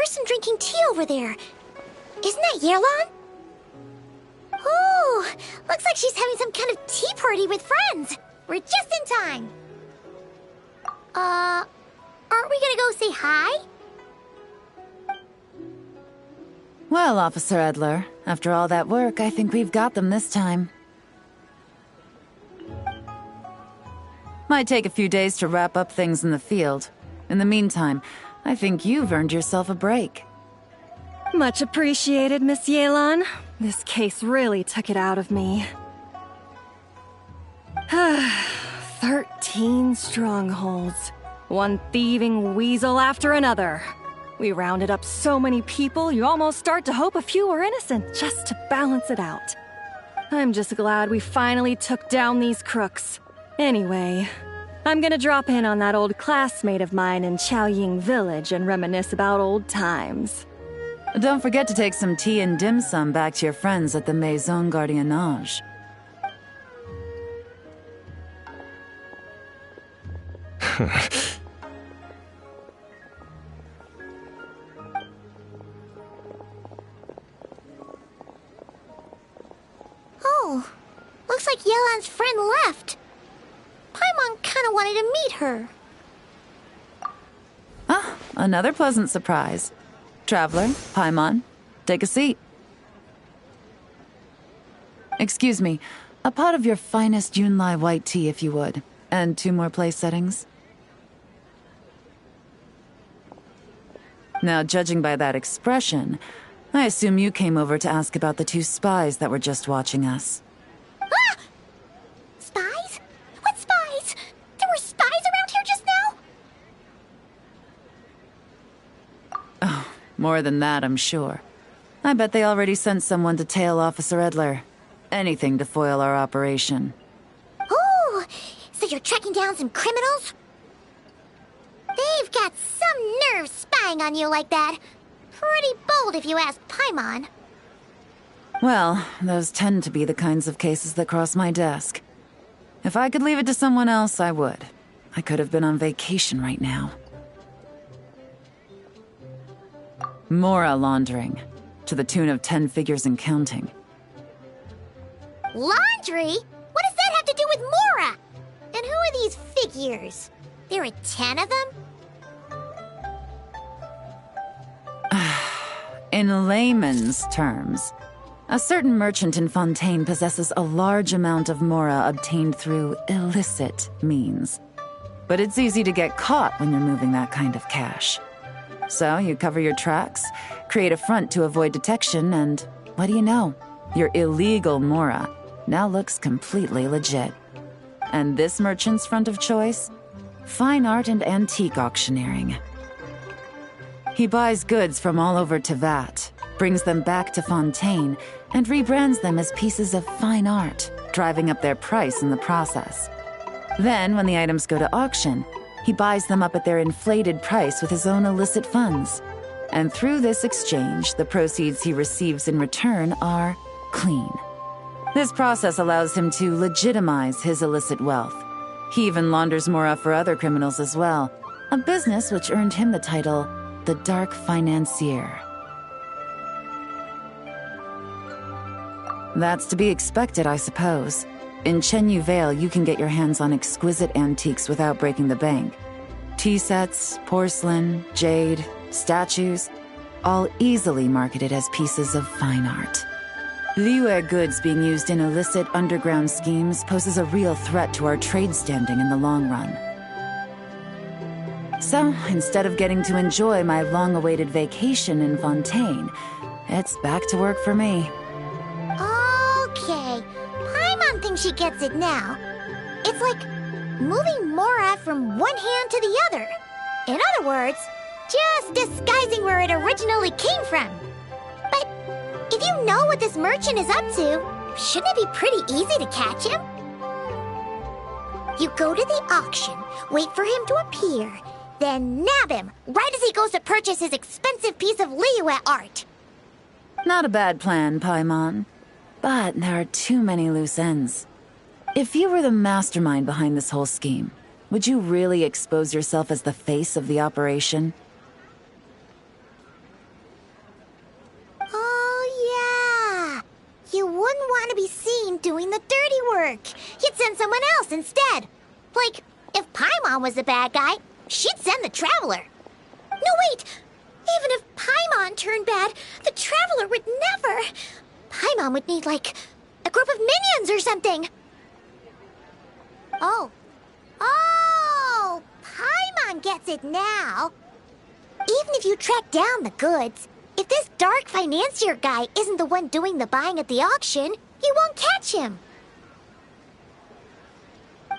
person drinking tea over there. Isn't that Yelan? Ooh, looks like she's having some kind of tea party with friends. We're just in time. Aren't we gonna go say hi? Well, Officer Edler, after all that work, I think we've got them this time. Might take a few days to wrap up things in the field. In the meantime, I think you've earned yourself a break. Much appreciated, Miss Yelan. This case really took it out of me. 13 strongholds. One thieving weasel after another. We rounded up so many people, you almost start to hope a few were innocent, just to balance it out. I'm just glad we finally took down these crooks. Anyway, I'm gonna drop in on that old classmate of mine in Chaoying Village and reminisce about old times. Don't forget to take some tea and dim sum back to your friends at the Maison Gardiennage. Oh, looks like Yelan's friend left. Paimon kinda wanted to meet her. Ah, another pleasant surprise. Traveler, Paimon, take a seat. Excuse me, a pot of your finest Yunlai white tea, if you would. And 2 more place settings. Now, judging by that expression, I assume you came over to ask about the 2 spies that were just watching us. Ah! Spies? What spies? There were spies around here just now? Oh, more than that, I'm sure. I bet they already sent someone to tail Officer Edler. Anything to foil our operation. Oh, so you're tracking down some criminals? They've got some nerve spying on you like that. Pretty bold if you ask Paimon. Well, those tend to be the kinds of cases that cross my desk. If I could leave it to someone else, I would. I could have been on vacation right now. Mora laundering, to the tune of 10 figures and counting. Laundry? What does that have to do with Mora? And who are these figures? There are 10 of them? In layman's terms, a certain merchant in Fontaine possesses a large amount of Mora obtained through illicit means. But it's easy to get caught when you're moving that kind of cash. So you cover your tracks, create a front to avoid detection, and what do you know? Your illegal Mora now looks completely legit. And this merchant's front of choice? Fine art and antique auctioneering. He buys goods from all over Teyvat, brings them back to Fontaine, and rebrands them as pieces of fine art, driving up their price in the process. Then, when the items go to auction, he buys them up at their inflated price with his own illicit funds. And through this exchange, the proceeds he receives in return are clean. This process allows him to legitimize his illicit wealth. He even launders Mora for other criminals as well, a business which earned him the title the Dark Financier. That's to be expected, I suppose. In Chenyu Vale, you can get your hands on exquisite antiques without breaking the bank. Tea sets, porcelain, jade, statues, all easily marketed as pieces of fine art. Liyue goods being used in illicit underground schemes poses a real threat to our trade standing in the long run. So, instead of getting to enjoy my long-awaited vacation in Fontaine, it's back to work for me. Okay, Paimon thinks she gets it now. It's like moving Mora from one hand to the other. In other words, just disguising where it originally came from. But if you know what this merchant is up to, shouldn't it be pretty easy to catch him? You go to the auction, wait for him to appear, then nab him right as he goes to purchase his expensive piece of Liyue art. Not a bad plan, Paimon. But there are too many loose ends. If you were the mastermind behind this whole scheme, would you really expose yourself as the face of the operation? wouldn't want to be seen doing the dirty work. He'd send someone else instead. Like, if Paimon was the bad guy, she'd send the Traveler. No, wait! Even if Paimon turned bad, the Traveler would never. Paimon would need, like, a group of minions or something. Oh. Oh! Paimon gets it now. Even if you track down the goods, if this dark financier guy isn't the one doing the buying at the auction, you won't catch him.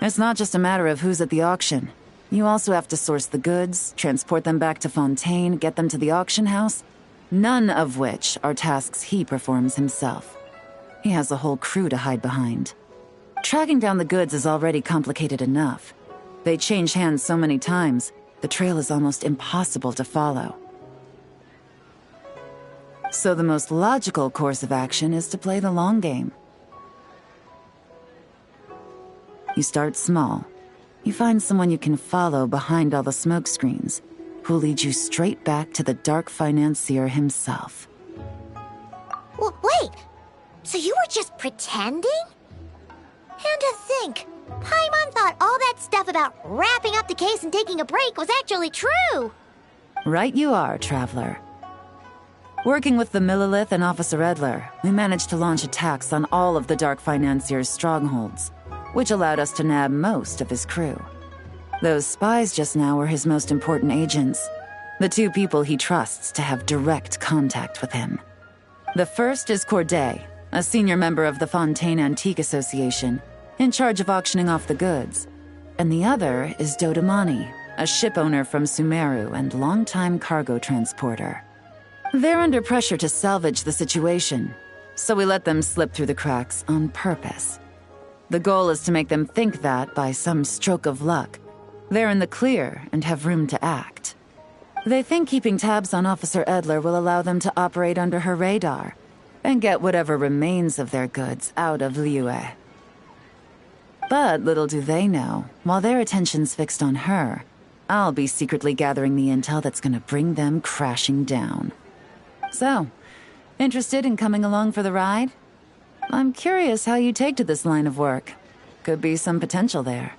It's not just a matter of who's at the auction. You also have to source the goods, transport them back to Fontaine, get them to the auction house, none of which are tasks he performs himself. He has a whole crew to hide behind. Tracking down the goods is already complicated enough. They change hands so many times, the trail is almost impossible to follow. So the most logical course of action is to play the long game. You start small. You find someone you can follow behind all the smokescreens, who'll lead you straight back to the dark financier himself. Wait, so you were just pretending? And to think, Paimon thought all that stuff about wrapping up the case and taking a break was actually true. Right you are, Traveler. Working with the Millelith and Officer Edler, we managed to launch attacks on all of the Dark Financier's strongholds, which allowed us to nab most of his crew. Those spies just now were his most important agents, the two people he trusts to have direct contact with him. The first is Corday, a senior member of the Fontaine Antique Association, in charge of auctioning off the goods. And the other is Dodamani, a ship owner from Sumeru and longtime cargo transporter. They're under pressure to salvage the situation, so we let them slip through the cracks on purpose. The goal is to make them think that, by some stroke of luck, they're in the clear and have room to act. They think keeping tabs on Officer Edler will allow them to operate under her radar and get whatever remains of their goods out of Liyue. But little do they know, while their attention's fixed on her, I'll be secretly gathering the intel that's gonna bring them crashing down. So, interested in coming along for the ride? I'm curious how you take to this line of work. Could be some potential there.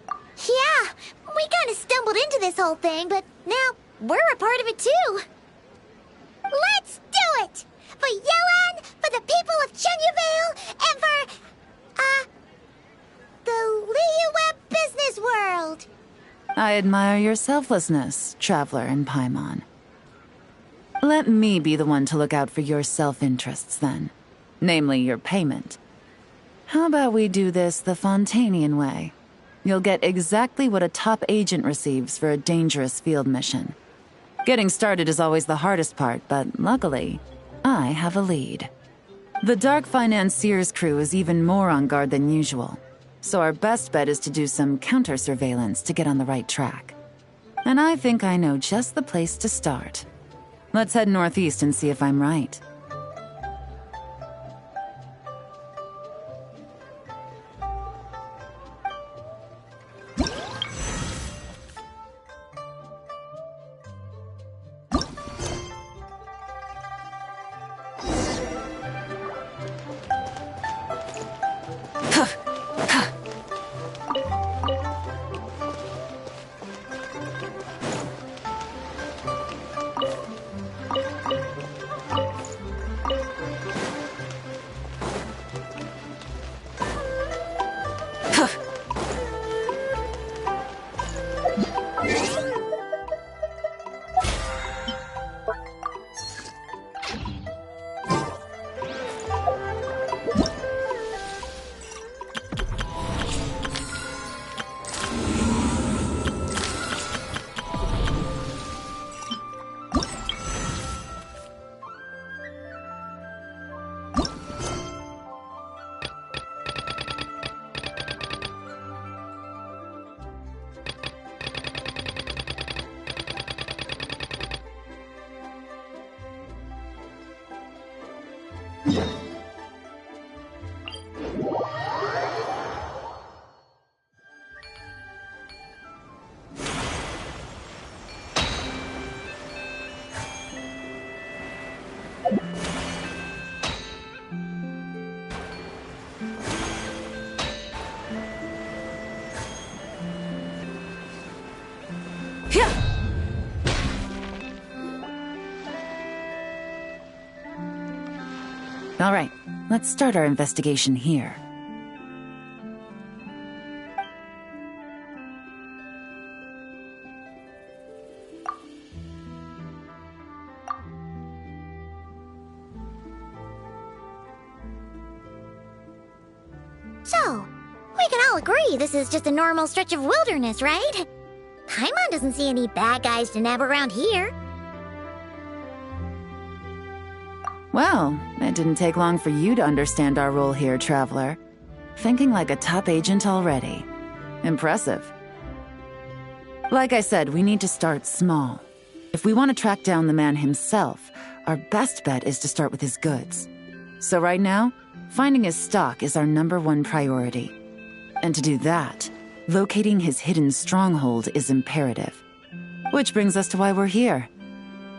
Yeah, we kind of stumbled into this whole thing, but now we're a part of it too. Let's do it! For Yelan, for the people of Chenyavale, and for, the Liyue business world. I admire your selflessness, Traveler and Paimon. Let me be the one to look out for your self-interests, then. Namely, your payment. How about we do this the Fontainian way? You'll get exactly what a top agent receives for a dangerous field mission. Getting started is always the hardest part, but luckily, I have a lead. The Dark Financier's crew is even more on guard than usual, so our best bet is to do some counter-surveillance to get on the right track. And I think I know just the place to start. Let's head northeast and see if I'm right. All right, let's start our investigation here. So, we can all agree this is just a normal stretch of wilderness, right? Paimon doesn't see any bad guys to nab around here. Well, it didn't take long for you to understand our role here, Traveler. Thinking like a top agent already. Impressive. Like I said, we need to start small. If we want to track down the man himself, our best bet is to start with his goods. So right now, finding his stock is our #1 priority. And to do that, locating his hidden stronghold is imperative. Which brings us to why we're here.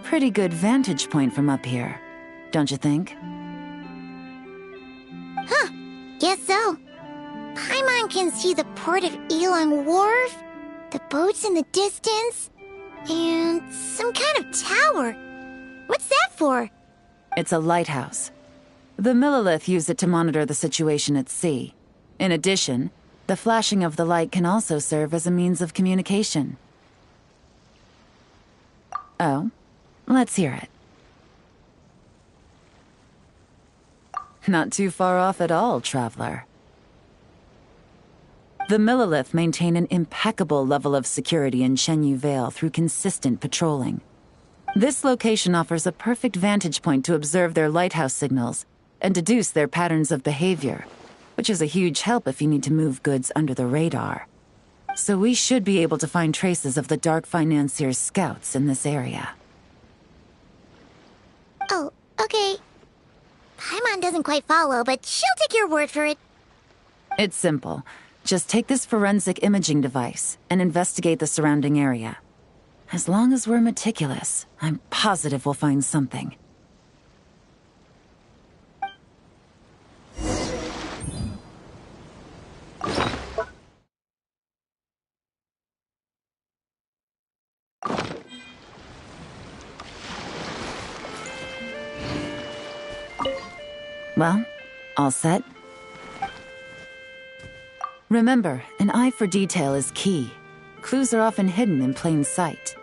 Pretty good vantage point from up here, don't you think? Guess so. Paimon can see the port of Elong Wharf, the boats in the distance, and some kind of tower. What's that for? It's a lighthouse. The Millelith use it to monitor the situation at sea. In addition, the flashing of the light can also serve as a means of communication. Oh, let's hear it. Not too far off at all, Traveler. The Millelith maintain an impeccable level of security in Shenyu Vale through consistent patrolling. This location offers a perfect vantage point to observe their lighthouse signals and deduce their patterns of behavior, which is a huge help if you need to move goods under the radar. So we should be able to find traces of the Dark Financier's scouts in this area. Oh, okay. Paimon doesn't quite follow, but she'll take your word for it. It's simple. Just take this forensic imaging device and investigate the surrounding area. As long as we're meticulous, I'm positive we'll find something. Well, all set? Remember, an eye for detail is key. Clues are often hidden in plain sight.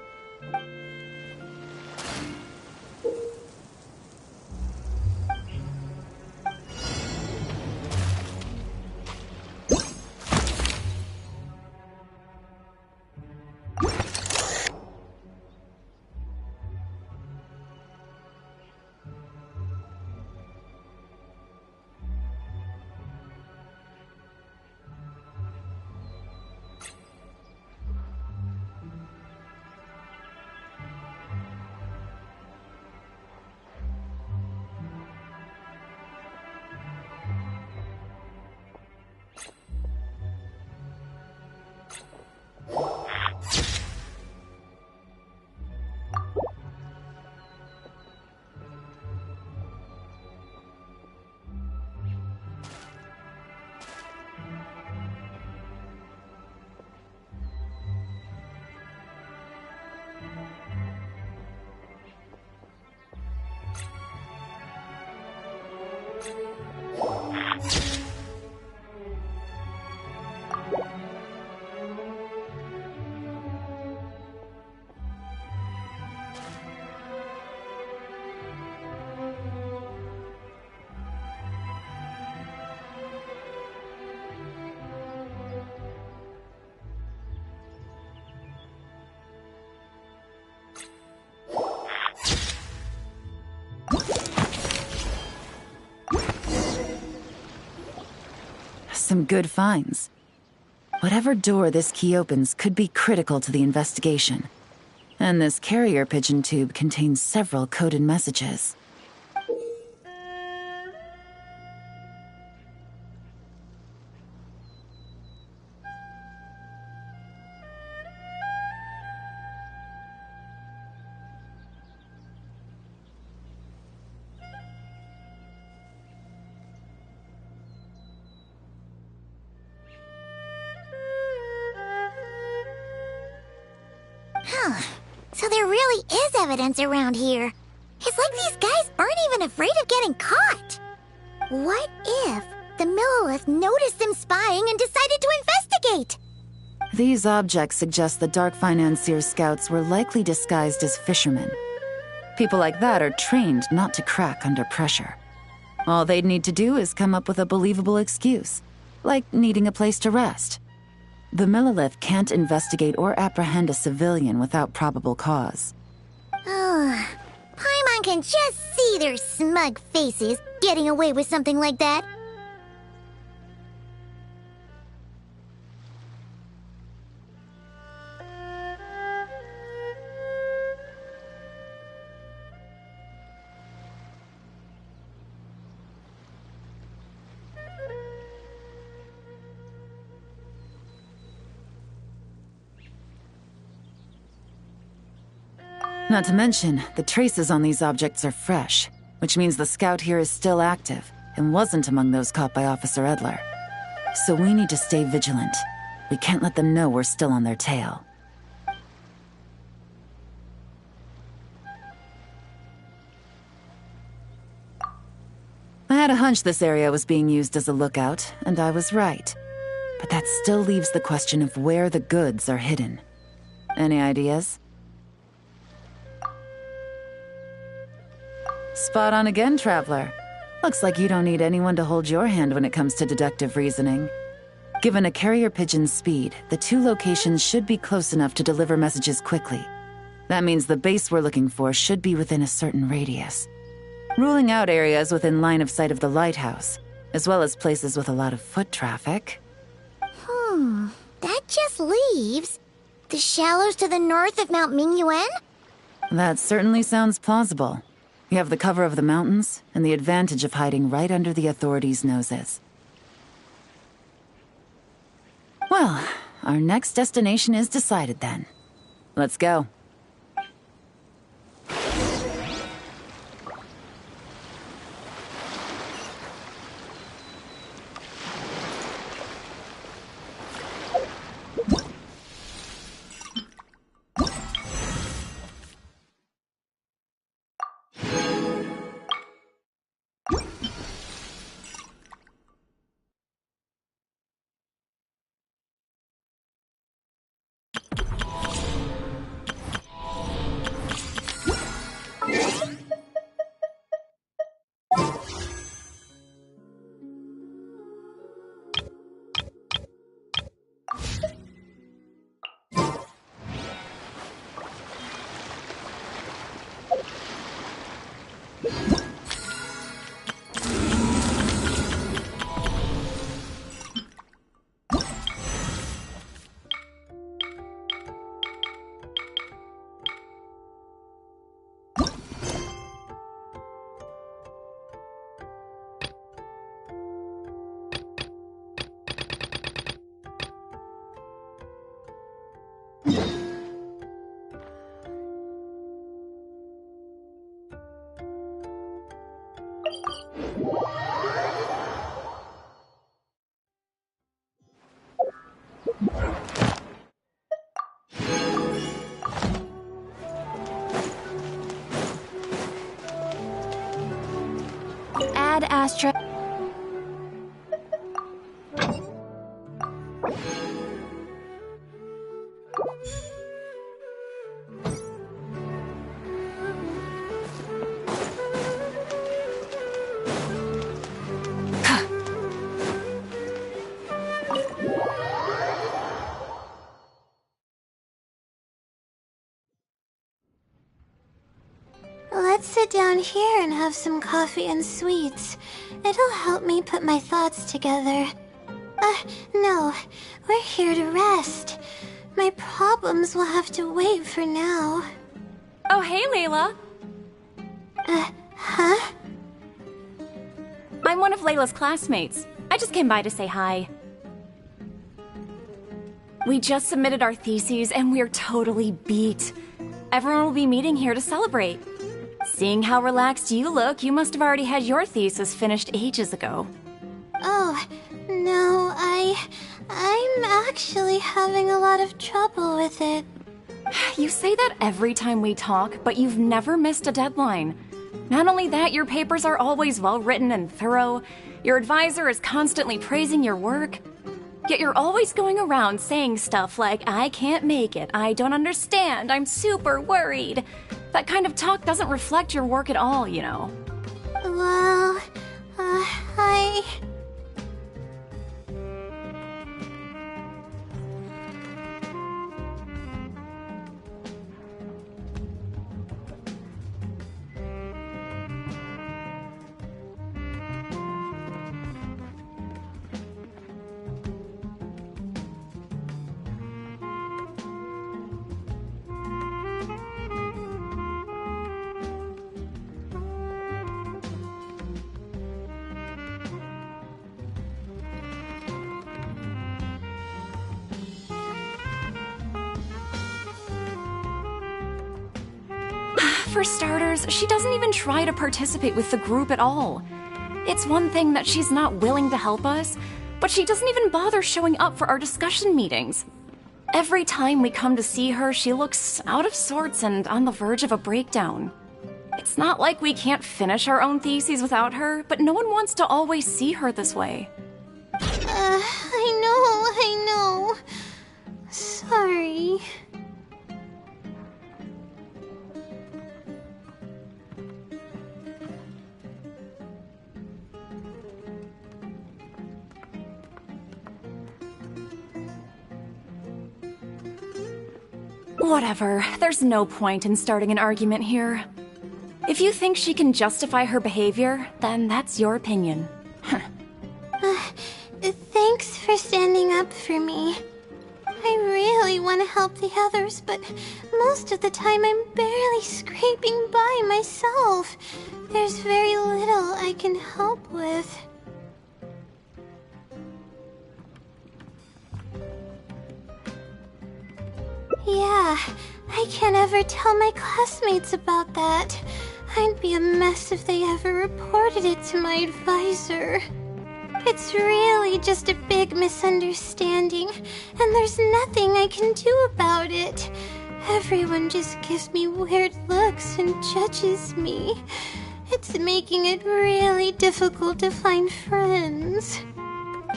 Some good finds. Whatever door this key opens could be critical to the investigation. And this carrier pigeon tube contains several coded messages. So there really is evidence around here. It's like these guys aren't even afraid of getting caught. What if the Millelith noticed them spying and decided to investigate? These objects suggest the Dark Financier scouts were likely disguised as fishermen. People like that are trained not to crack under pressure. All they'd need to do is come up with a believable excuse, like needing a place to rest. The Millelith can't investigate or apprehend a civilian without probable cause. Oh, Paimon can just see their smug faces getting away with something like that. Not to mention, the traces on these objects are fresh, which means the scout here is still active and wasn't among those caught by Officer Edler. So we need to stay vigilant. We can't let them know we're still on their tail. I had a hunch this area was being used as a lookout, and I was right. But that still leaves the question of where the goods are hidden. Any ideas? Spot on again, Traveler. Looks like you don't need anyone to hold your hand when it comes to deductive reasoning. Given a carrier pigeon's speed, the two locations should be close enough to deliver messages quickly. That means the base we're looking for should be within a certain radius. Ruling out areas within line of sight of the lighthouse, as well as places with a lot of foot traffic. That just leaves the shallows to the north of Mount Mingyuan? That certainly sounds plausible. You have the cover of the mountains, and the advantage of hiding right under the authorities' noses. Well, our next destination is decided then. Let's go. Ad Astra. Let's sit down here and have some coffee and sweets. It'll help me put my thoughts together. No. We're here to rest. My problems will have to wait for now. Oh, hey, Layla. Huh? I'm one of Layla's classmates. I just came by to say hi. We just submitted our theses and we're totally beat. Everyone will be meeting here to celebrate. Seeing how relaxed you look, you must have already had your thesis finished ages ago. Oh, no, I'm actually having a lot of trouble with it. You say that every time we talk, but you've never missed a deadline. Not only that, your papers are always well written and thorough. Your advisor is constantly praising your work. Yet you're always going around saying stuff like, I can't make it, I don't understand, I'm super worried. That kind of talk doesn't reflect your work at all, you know. Well, I... For starters, she doesn't even try to participate with the group at all. It's one thing that she's not willing to help us, but she doesn't even bother showing up for our discussion meetings. Every time we come to see her, she looks out of sorts and on the verge of a breakdown. It's not like we can't finish our own theses without her, but no one wants to always see her this way. I know. Sorry. Whatever, there's no point in starting an argument here. If you think she can justify her behavior, then that's your opinion. Thanks for standing up for me. I really want to help the others, but most of the time I'm barely scraping by myself. There's very little I can help with. Yeah, I can't ever tell my classmates about that. I'd be a mess if they ever reported it to my advisor. It's really just a big misunderstanding, and there's nothing I can do about it. Everyone just gives me weird looks and judges me. It's making it really difficult to find friends.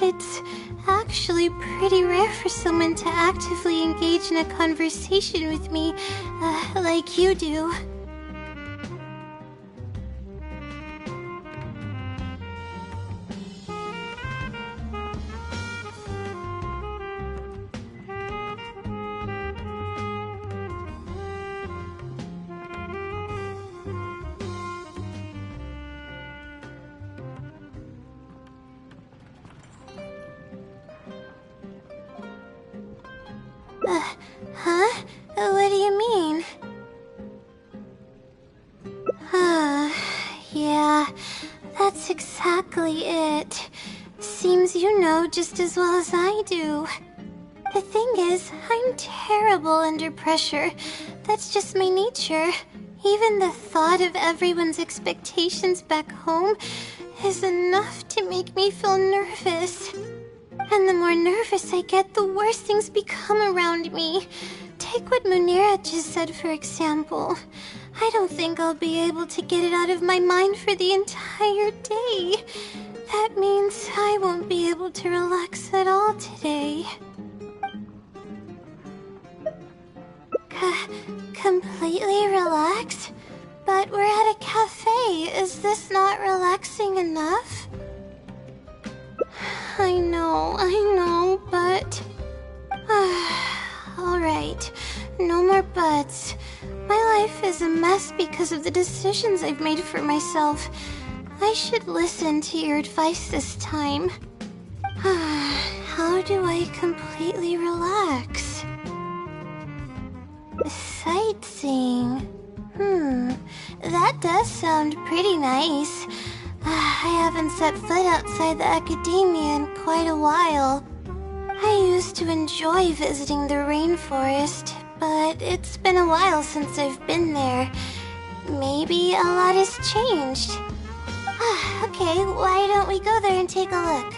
It's actually pretty rare for someone to actively engage in a conversation with me, like you do. Huh? What do you mean? Yeah, that's exactly it. Seems you know just as well as I do. The thing is, I'm terrible under pressure. That's just my nature. Even the thought of everyone's expectations back home is enough to make me feel nervous. And the more nervous I get, the worse things become around me. Take what Munira just said, for example. I don't think I'll be able to get it out of my mind for the entire day. That means I won't be able to relax at all today. Completely relax? But we're at a cafe. Is this not relaxing enough? I know, but... Alright, no more buts. My life is a mess because of the decisions I've made for myself. I should listen to your advice this time. How do I completely relax? Sightseeing. That does sound pretty nice. I haven't set foot outside the academia in quite a while. I used to enjoy visiting the rainforest, but it's been a while since I've been there. Maybe a lot has changed. Okay, why don't we go there and take a look?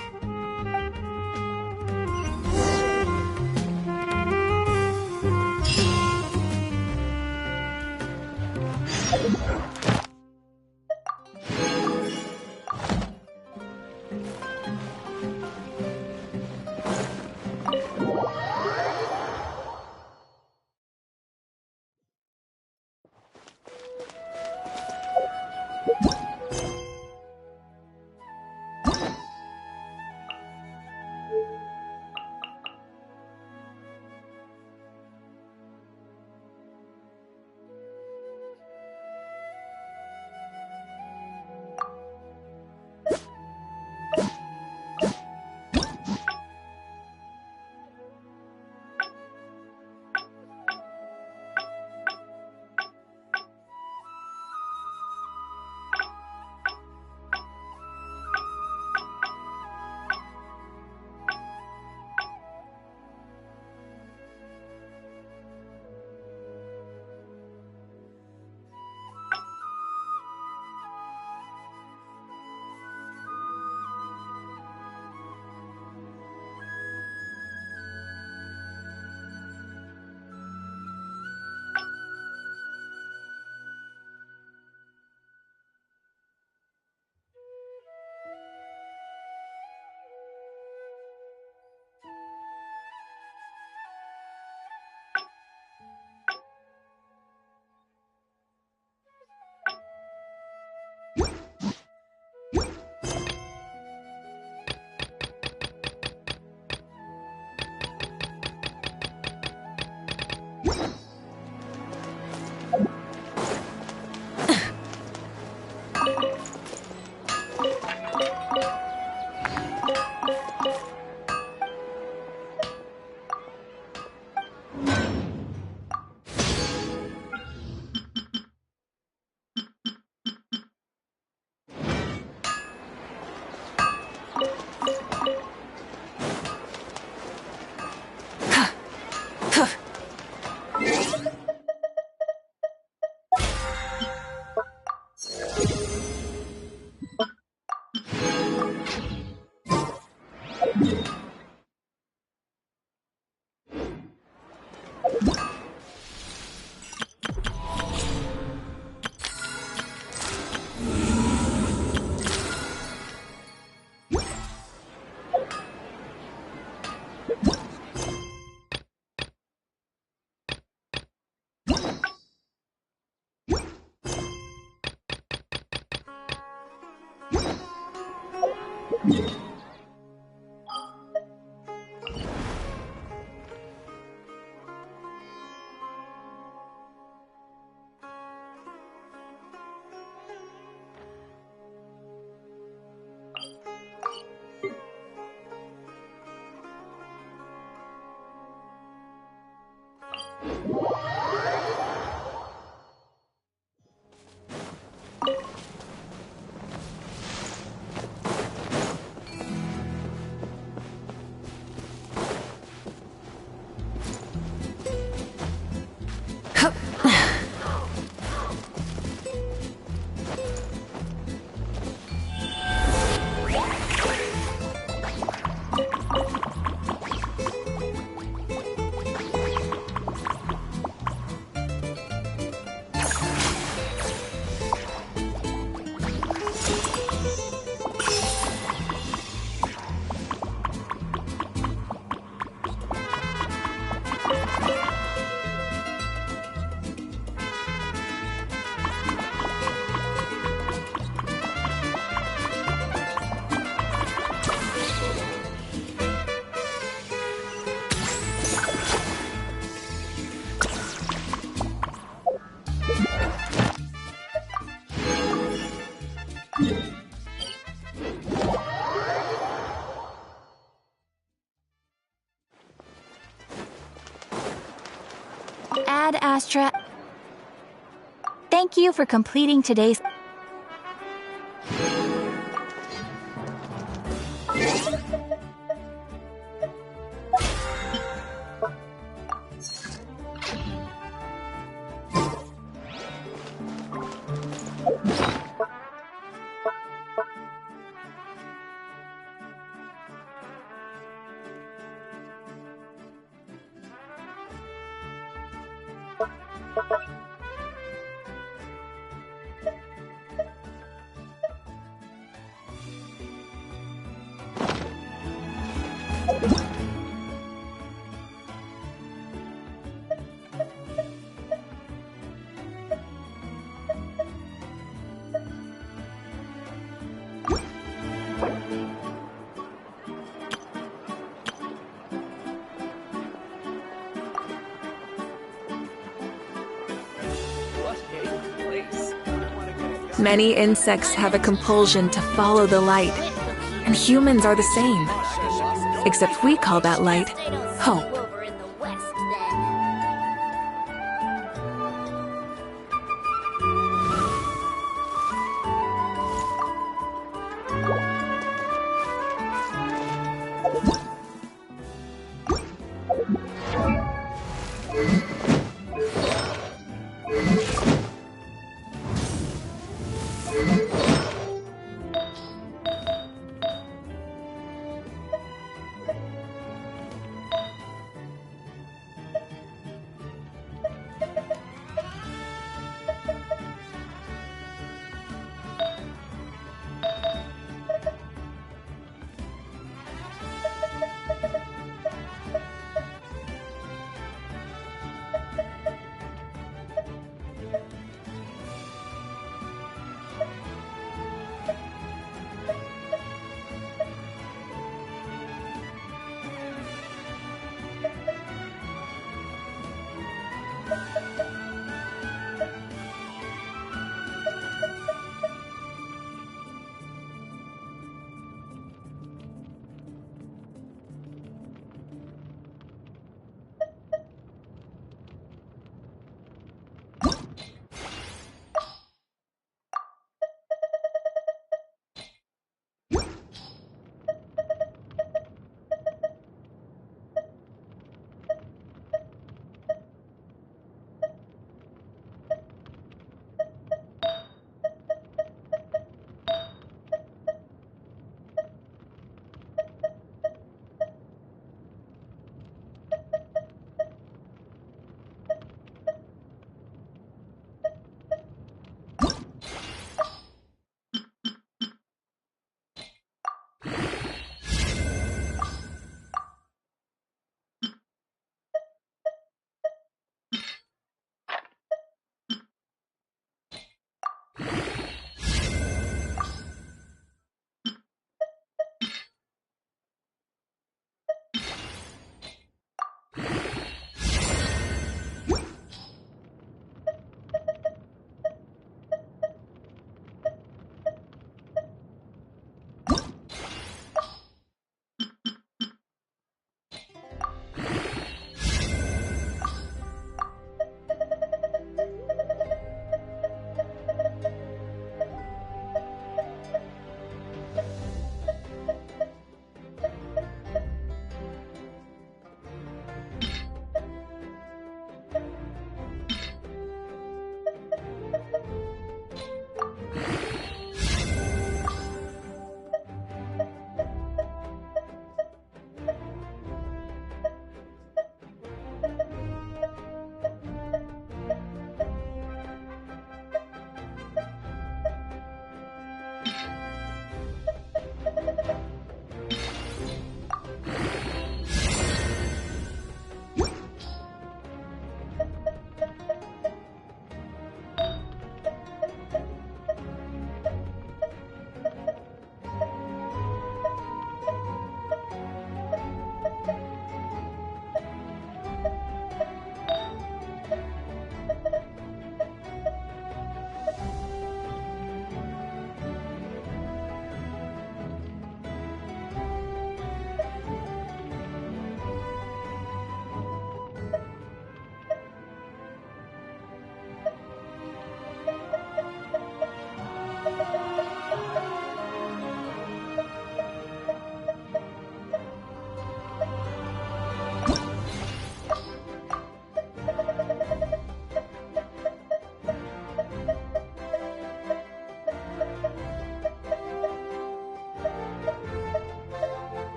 Ad Astra. Thank you for completing today's. Many insects have a compulsion to follow the light, and humans are the same. Except we call that light hope. Over in the west, then.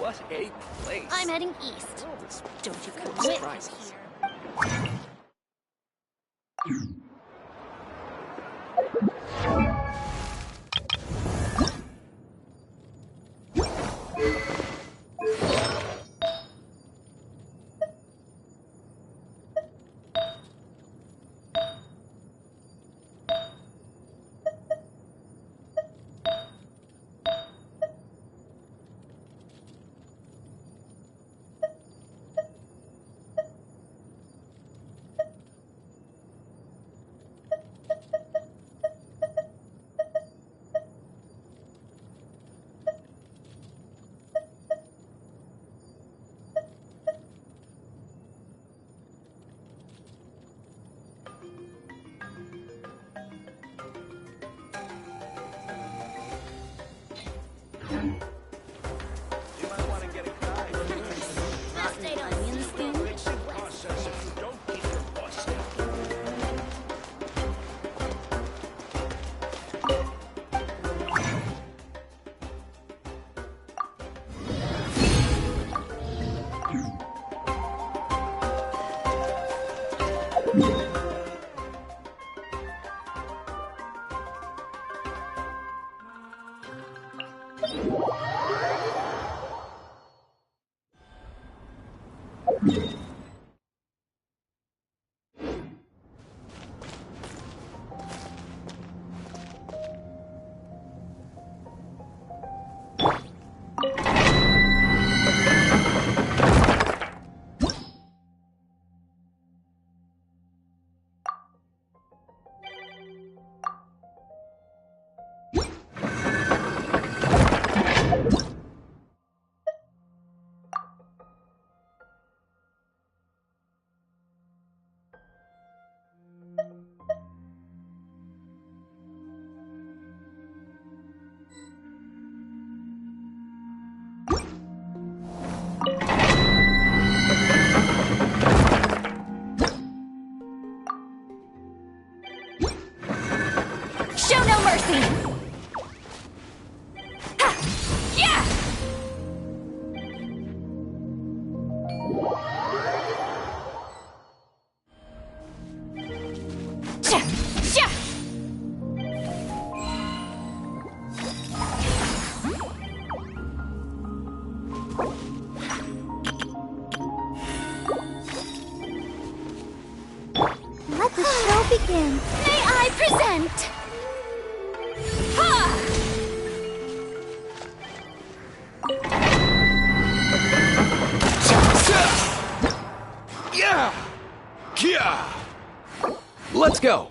What a place. I'm heading east. Don't you come with me here. Let the show begin. May I present? Yeah! Yeah! Let's go!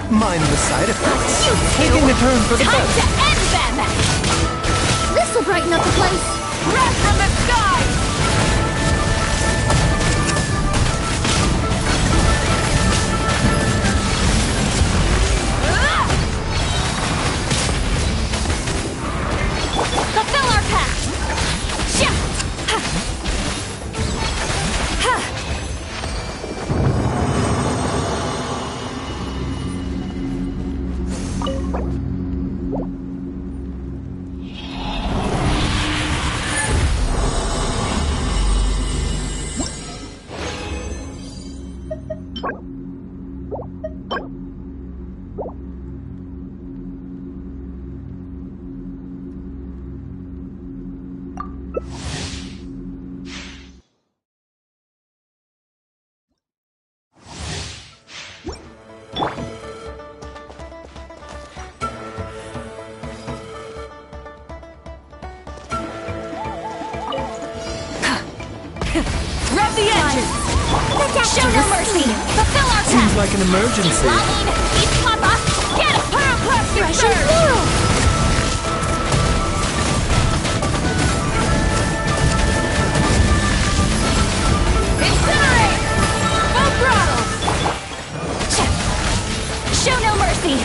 Mind the side effects. Taking a turn for the Time best. to end them! This'll brighten up the place. Wrath from the sky! Fulfill our path! Sha! Ha! Ha! Rev the engines! Show no mercy! Fulfill our Seems task! like an emergency. Lolene, eat Papa! Get a pyroclastic bird! Incinerate! Full throttle! Show no mercy!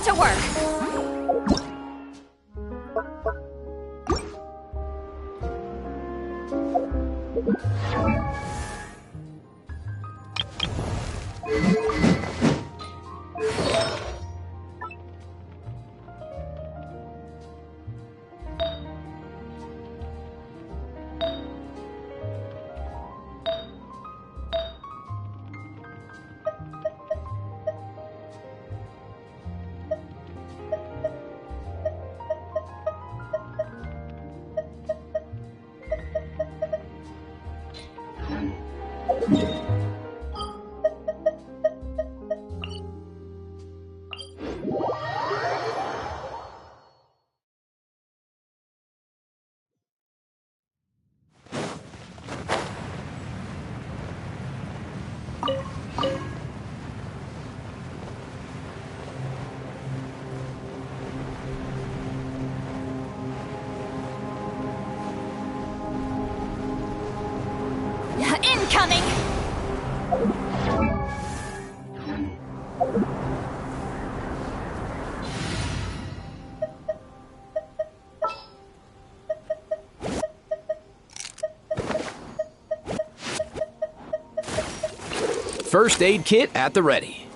To work! Incoming! First aid kit at the ready.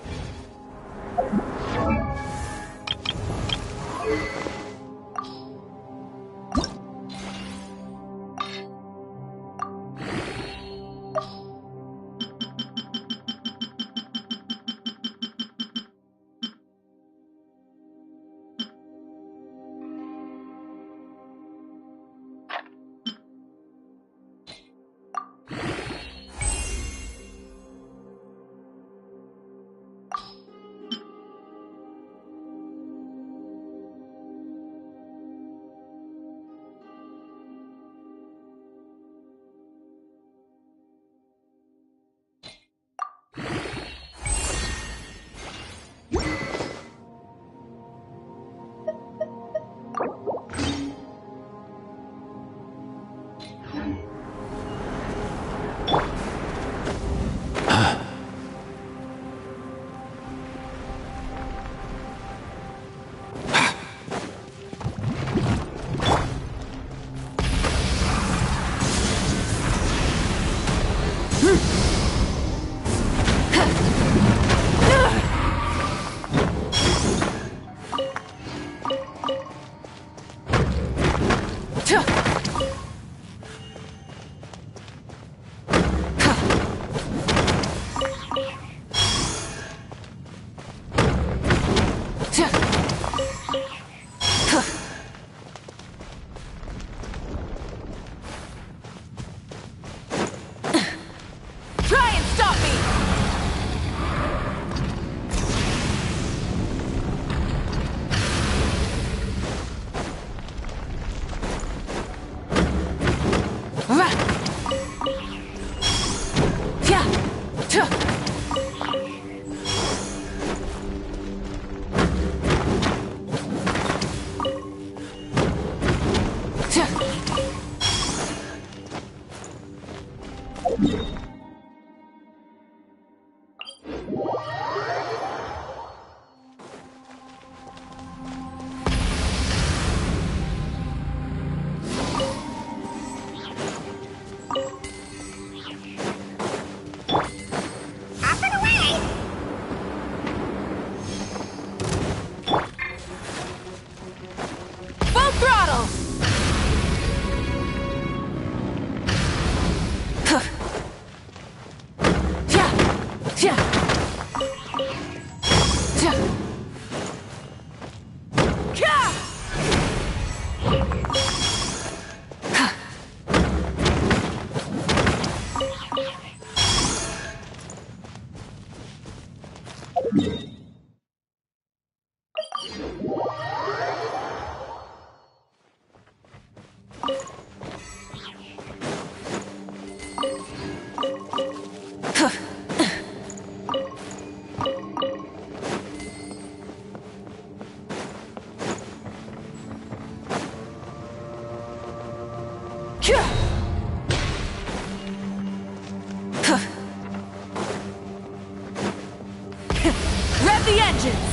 Rev the engines!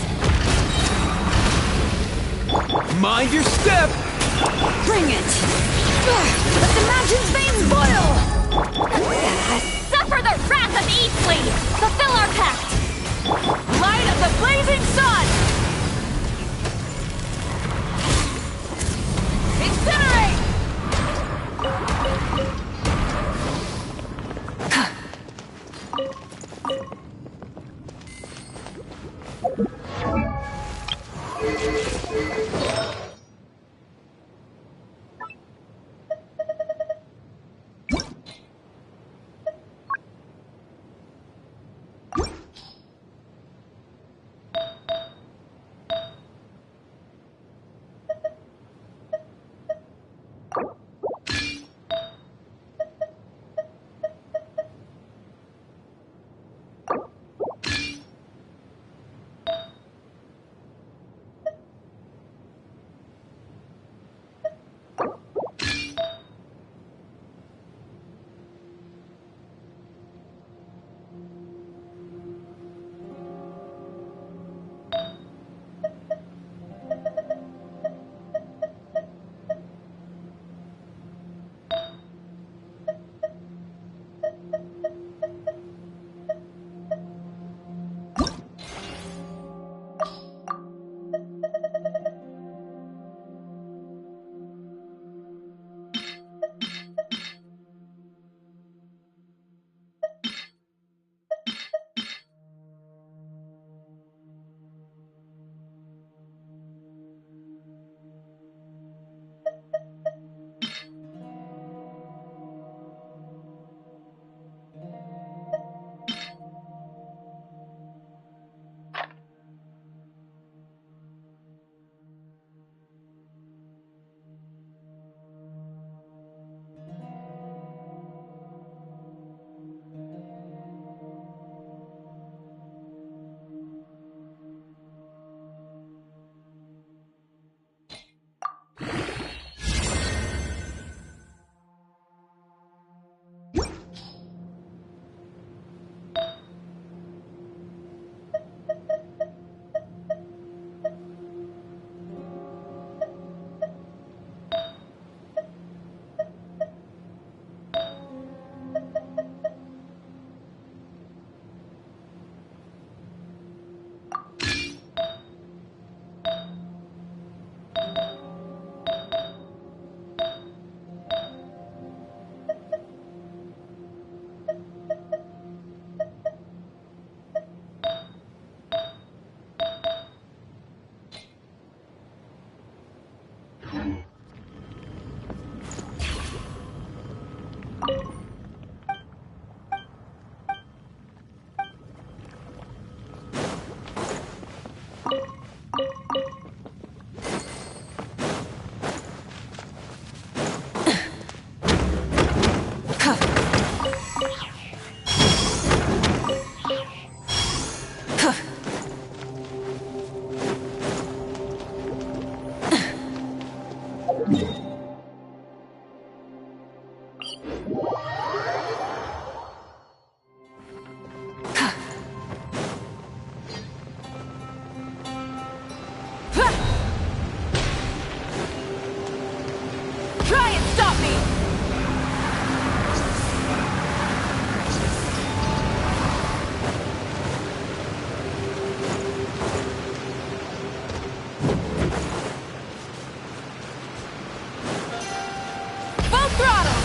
Mind your step! Bring it! Let the mountain's veins boil! Suffer the wrath of Eastly! Fulfill our pact! Light of the blazing sun! Incinerate! Try and stop me! Full throttle!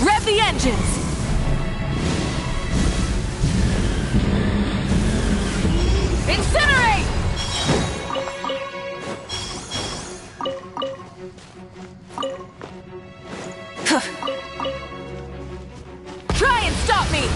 Rev the engines! Incinerate! Try and stop me!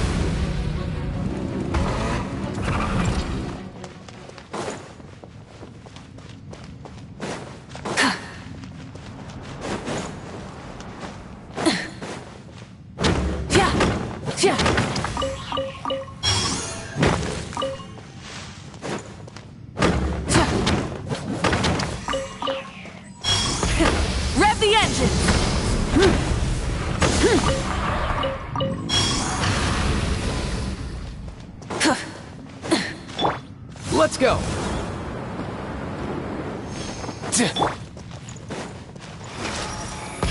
Rev the engine! Let's go!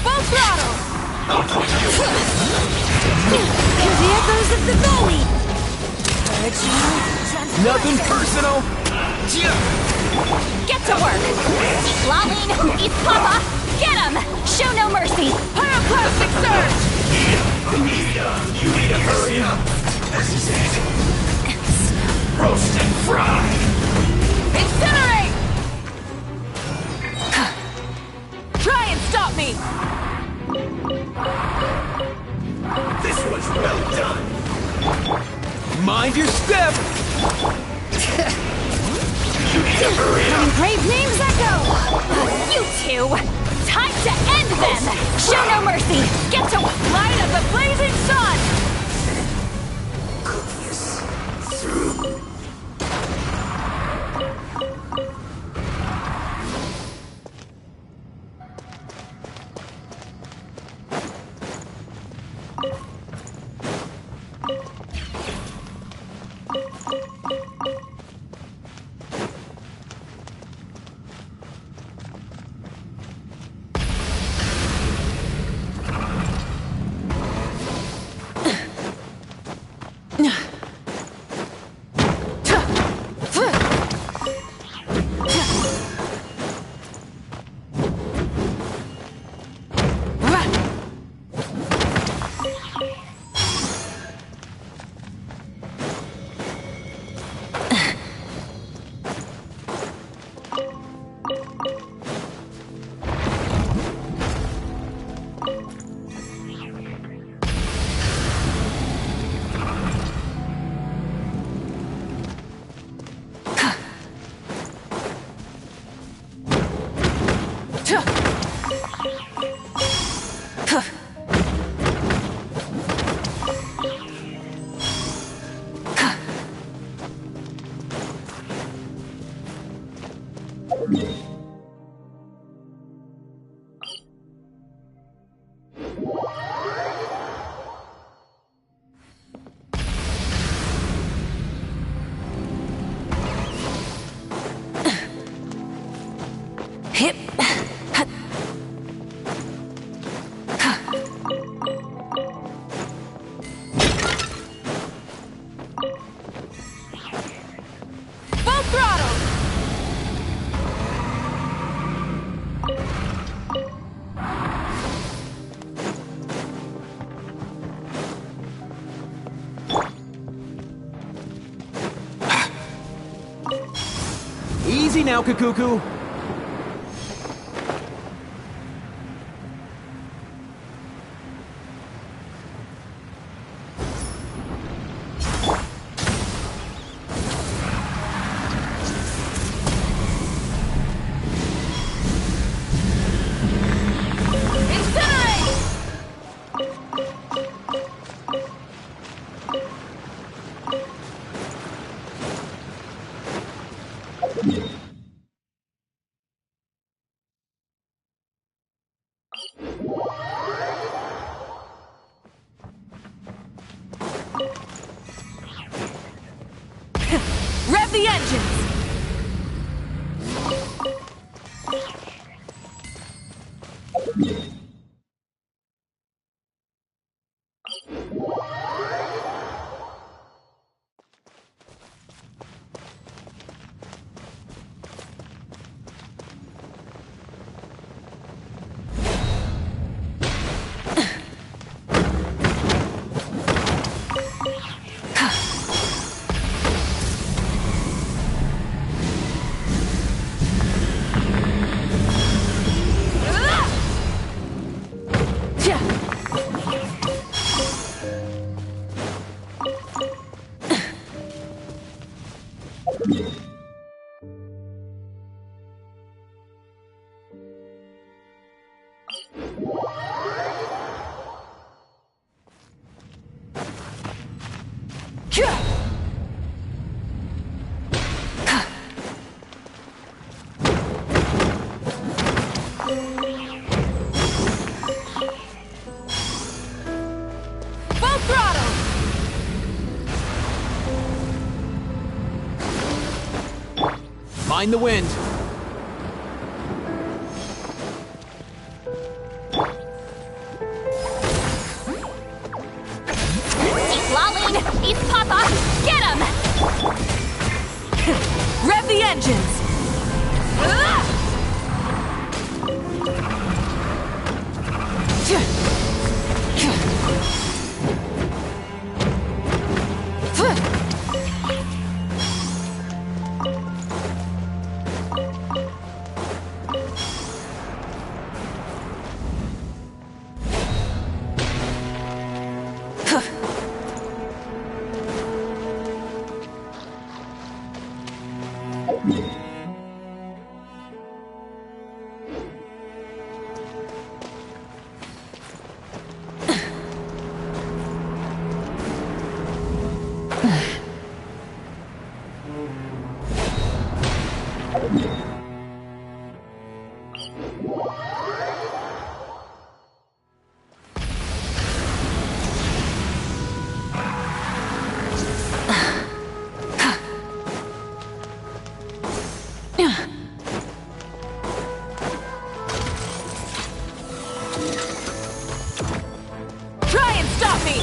Full throttle! Hear the echoes of the valley! Nothing personal! Get to work! Lolene, eat Papa! Get him! Show no mercy! Pyroclastic surge! You need to hurry up! This is it! Roast and fry! Incinerate! Try and stop me! This was well done! Mind your step! You need to hurry up! Brave names echo! You two! Time to end them! Show no mercy! mercy! Get to light of the blazing sun! Hip. Full throttle! Easy now, Kakuku. Rev the engines! Full throttle! Mind the wind. He's lolling! He's Papa! Get him! Rev the engines! stop me!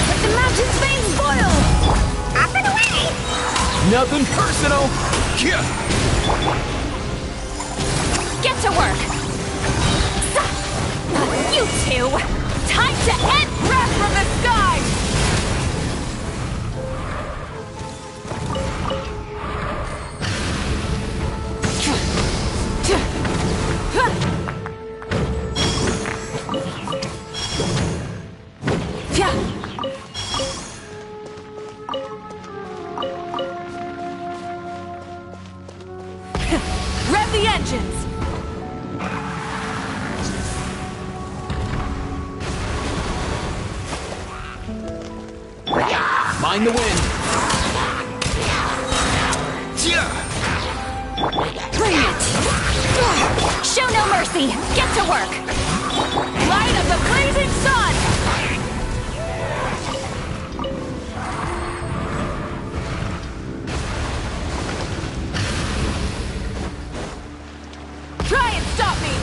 Let the mountain's veins boil! Up and away! Nothing personal. Yeah. Get to work! You two! Time to end Wrath from the Sky! Rev the engines! Mind the wind. Bring it! Show no mercy! Get to work! Light of the blazing sun! Try and stop me!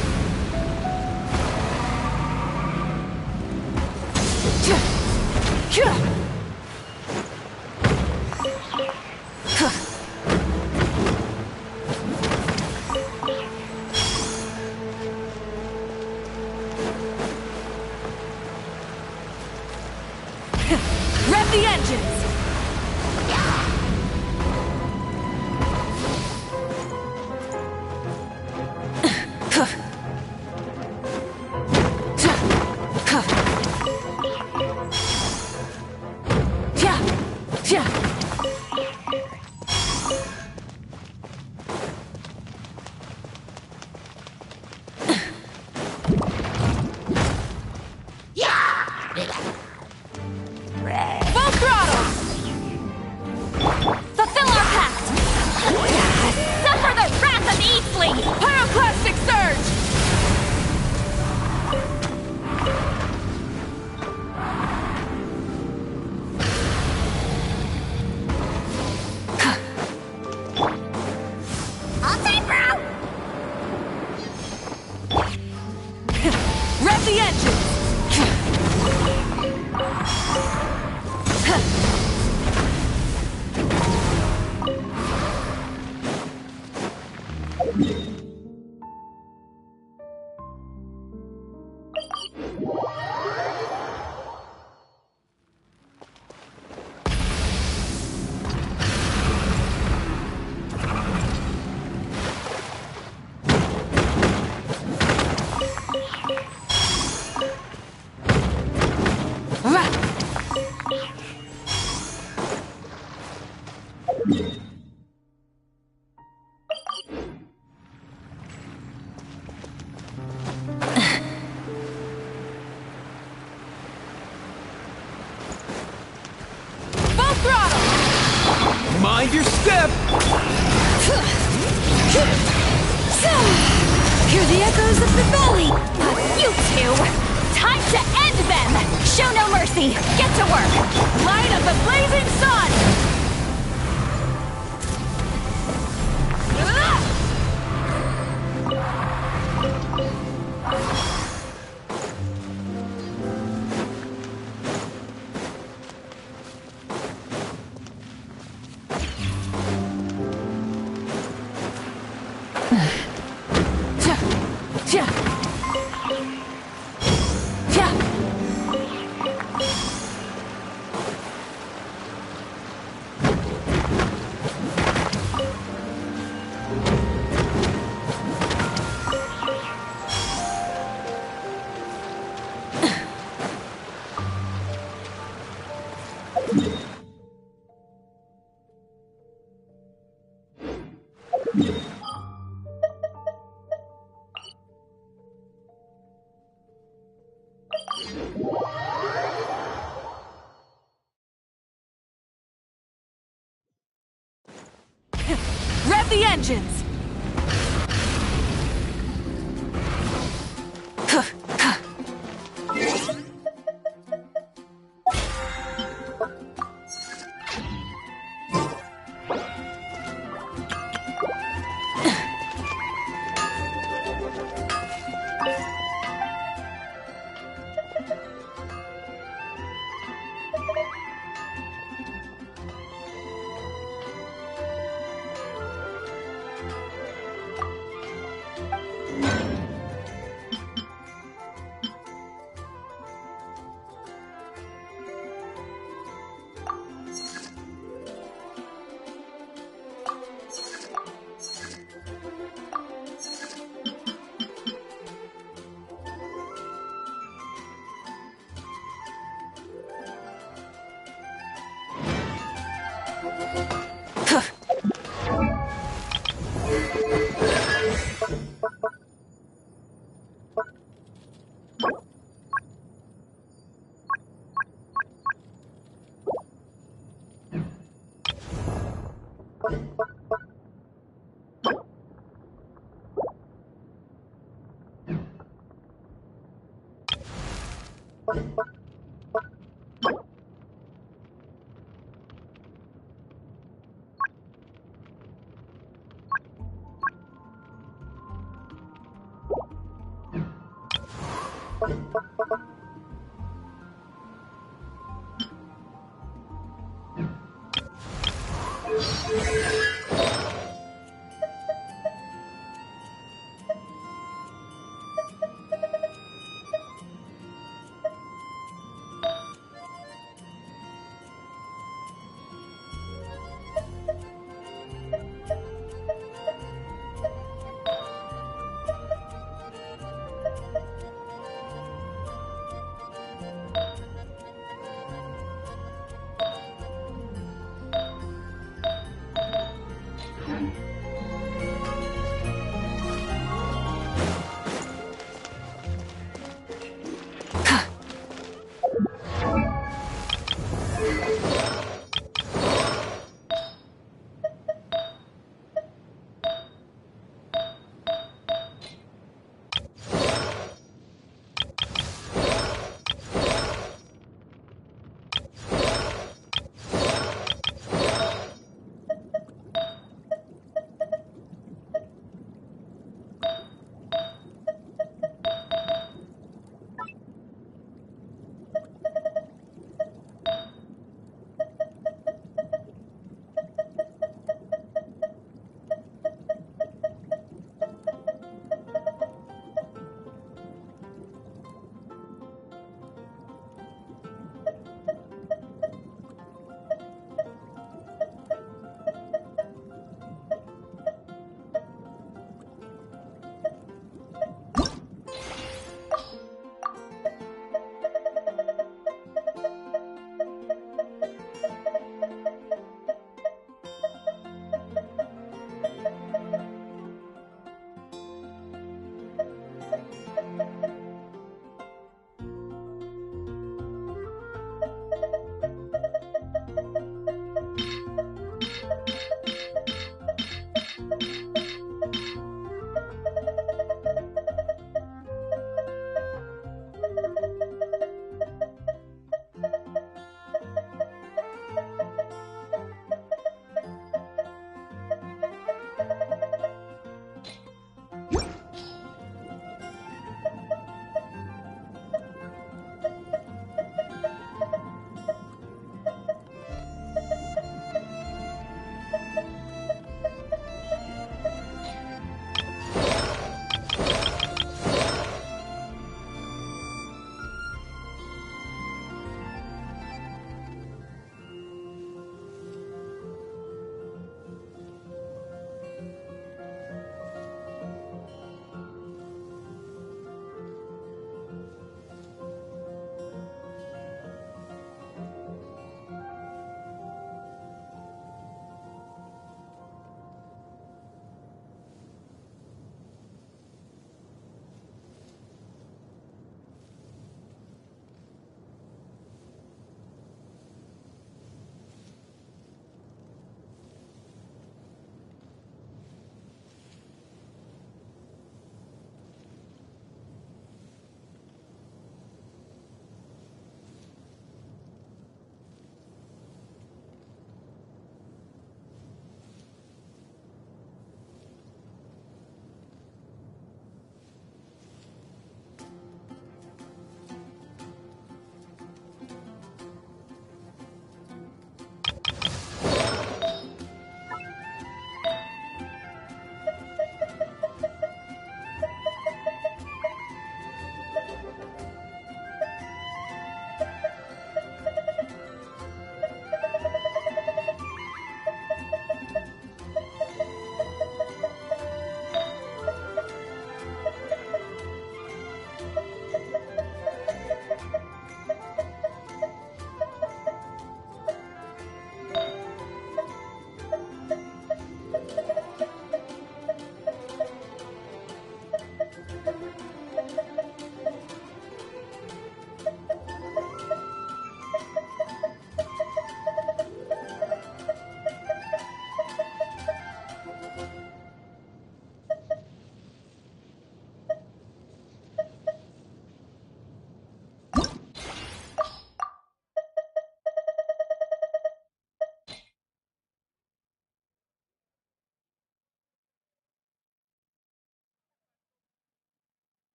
Rev the engines! Full throttle! Fulfill our pact! Suffer the wrath of Eastling! Pyroclastic surge! All time, bro! Rev the engines! Full throttle! Mind your step. Hear the echoes of the valley! You two! Time to end them! Show no mercy! Get to work! Light of the blazing sun! Rev the engines!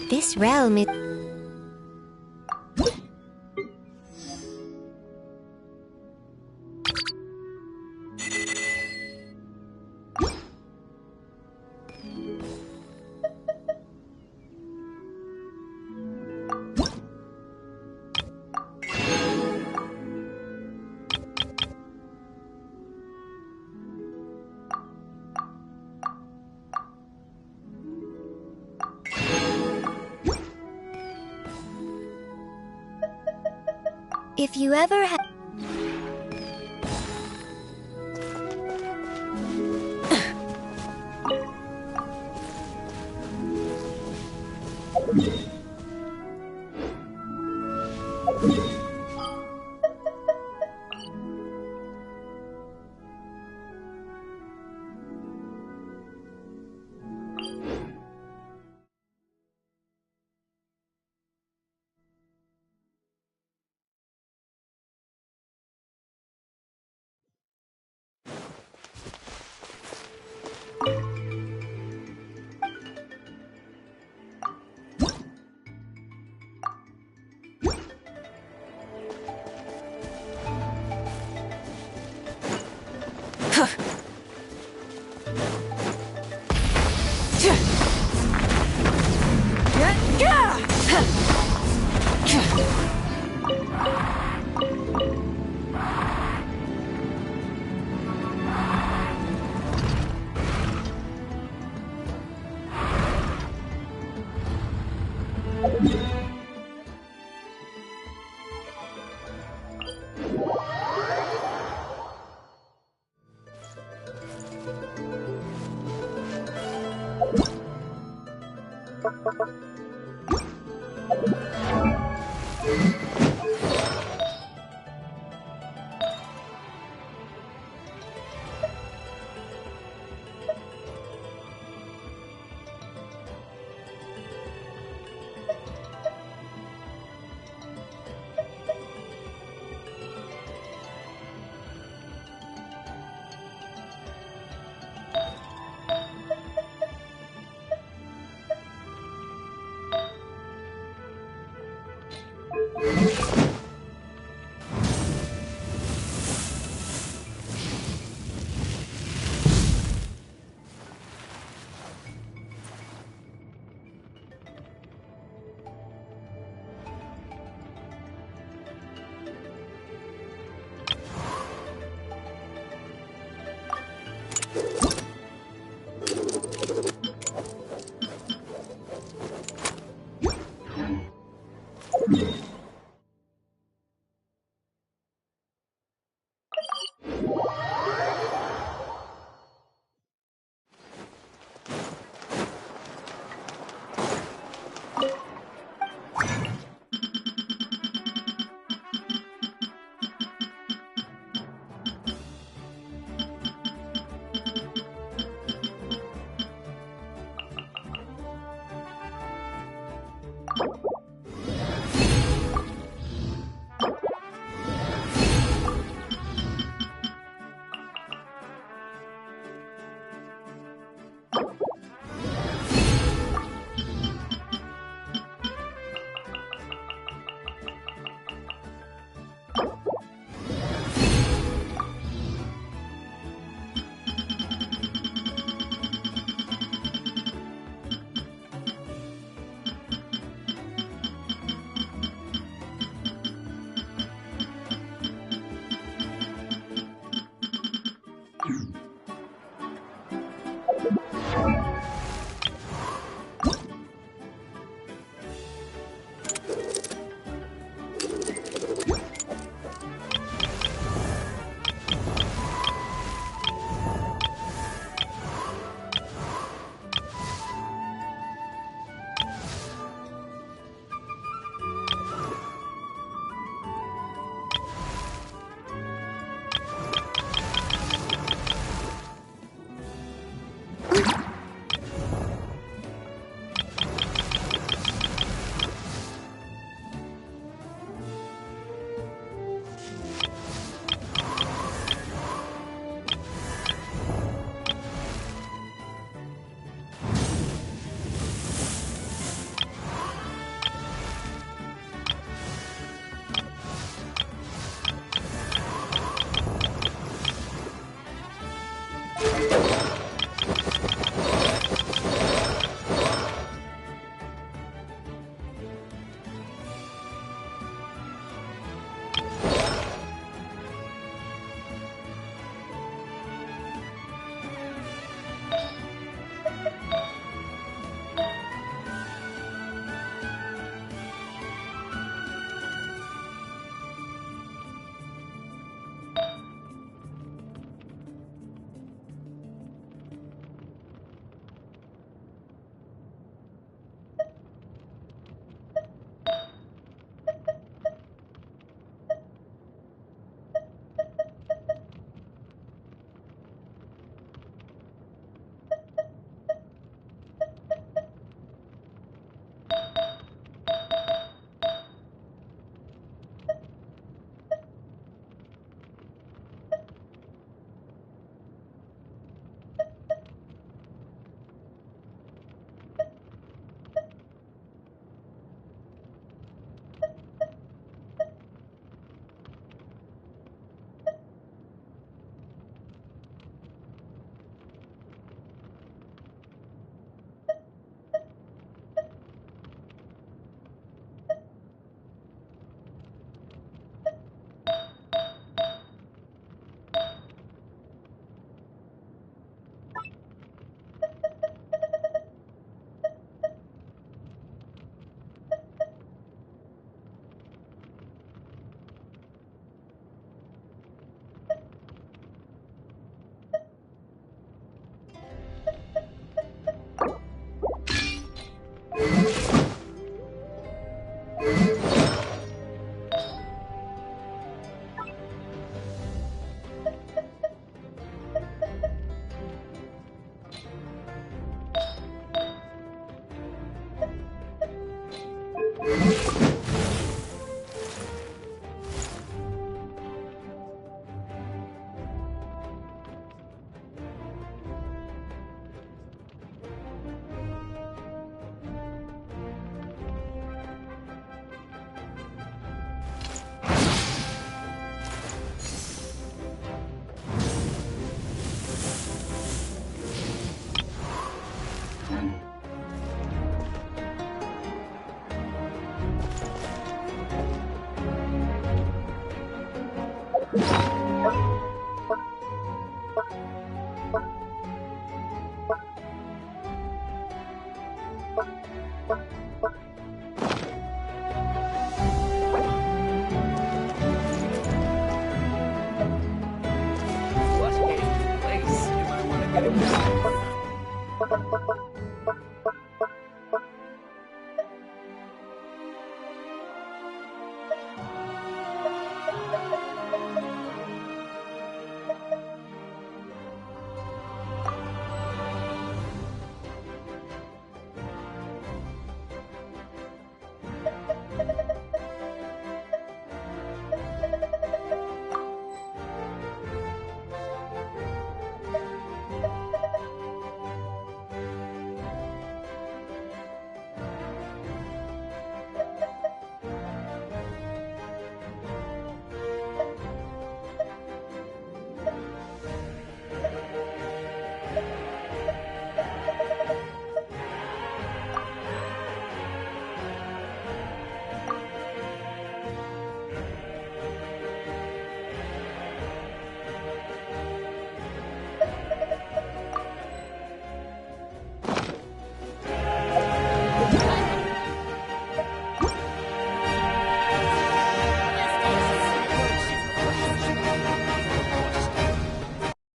This realm is... If you ever have...